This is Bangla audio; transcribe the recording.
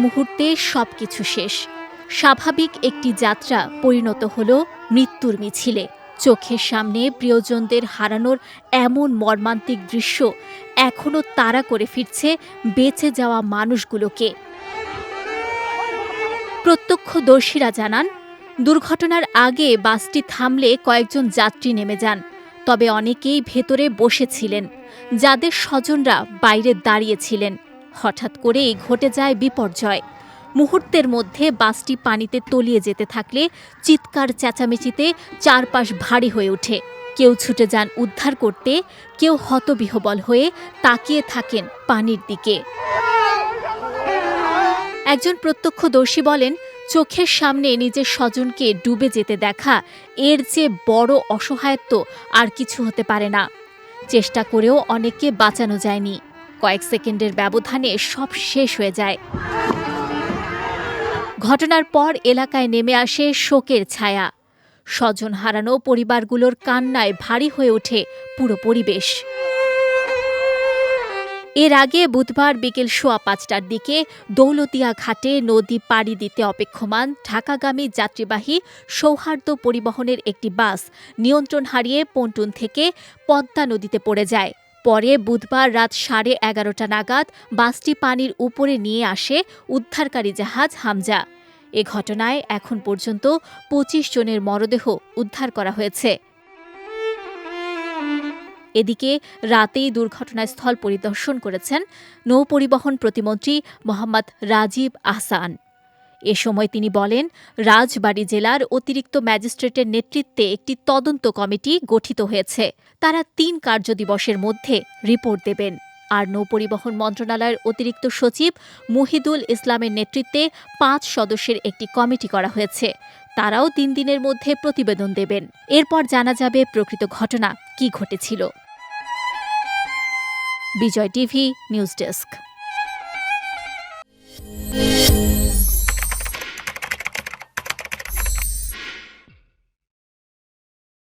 মুহূর্তে সবকিছু শেষ। স্বাভাবিক একটি যাত্রা পরিণত হল মৃত্যুর মিছিলে। চোখের সামনে প্রিয়জনদের হারানোর এমন মর্মান্তিক দৃশ্য এখনো তাড়া করে ফিরছে বেঁচে যাওয়া মানুষগুলোকে। প্রত্যক্ষদর্শীরা জানান, দুর্ঘটনার আগে বাসটি থামলে কয়েকজন যাত্রী নেমে যান। তবে অনেকেই ভেতরে বসেছিলেন, যাদের স্বজনরা বাইরে দাঁড়িয়েছিলেন। হঠাৎ করেই ঘটে যায় বিপর্যয়। মুহূর্তের মধ্যে বাসটি পানিতে তলিয়ে যেতে থাকলে চিৎকার চেঁচামেচিতে চারপাশ ভারী হয়ে ওঠে। কেউ ছুটে যান উদ্ধার করতে, কেউ হতবিহ্বল হয়ে তাকিয়ে থাকেন পানির দিকে। একজন প্রত্যক্ষদর্শী বলেন, চোখের সামনে নিজের স্বজনকে ডুবে যেতে দেখা এর চেয়ে বড় অসহায়ত্ব আর কিছু হতে পারে না। চেষ্টা করেও অনেককে বাঁচানো যায়নি। কয়েক সেকেন্ডের ব্যবধানে সব শেষ হয়ে যায়। ঘটনার পর এলাকায় নেমে আসে শোকের ছায়া। স্বজন হারানো পরিবারগুলোর কান্নায় ভারী হয়ে ওঠে পুরো পরিবেশ। এর আগে বুধবার বিকেল ৫:১৫টার দিকে দৌলতিয়া ঘাটে নদী পাড়ি দিতে অপেক্ষমান ঢাকাগামী যাত্রীবাহী সৌহার্দ্য পরিবহনের একটি বাস নিয়ন্ত্রণ হারিয়ে পন্টুন থেকে পদ্মা নদীতে পড়ে যায়। পরে বুধবার রাত 11:30 নাগাদ বাসটি পানির উপরে নিয়ে আসে উদ্ধারকারী জাহাজ হামজা। এ ঘটনায় এখন পর্যন্ত ২৫ জনের মরদেহ উদ্ধার করা হয়েছে। এদিকে রাতেই দুর্ঘটনাস্থল পরিদর্শন করেছেন নৌপরিবহন প্রতিমন্ত্রী মোহাম্মদ রাজীব আহসান। এ সময় তিনি বলেন, রাজবাড়ী জেলার অতিরিক্ত ম্যাজিস্ট্রেটের নেতৃত্বে একটি তদন্ত কমিটি গঠিত হয়েছে। তারা ৩ কার্যদিবসের মধ্যে রিপোর্ট দেবেন। আর নৌপরিবহন মন্ত্রণালয়ের অতিরিক্ত সচিব মুহিদুল ইসলামের নেতৃত্বে ৫ সদস্যের একটি কমিটি করা হয়েছে। তারাও ৩ দিনের মধ্যে প্রতিবেদন দেবেন। এরপর জানা যাবে প্রকৃত ঘটনা কী ঘটেছিল। বিজয় টিভি নিউজ ডেস্ক।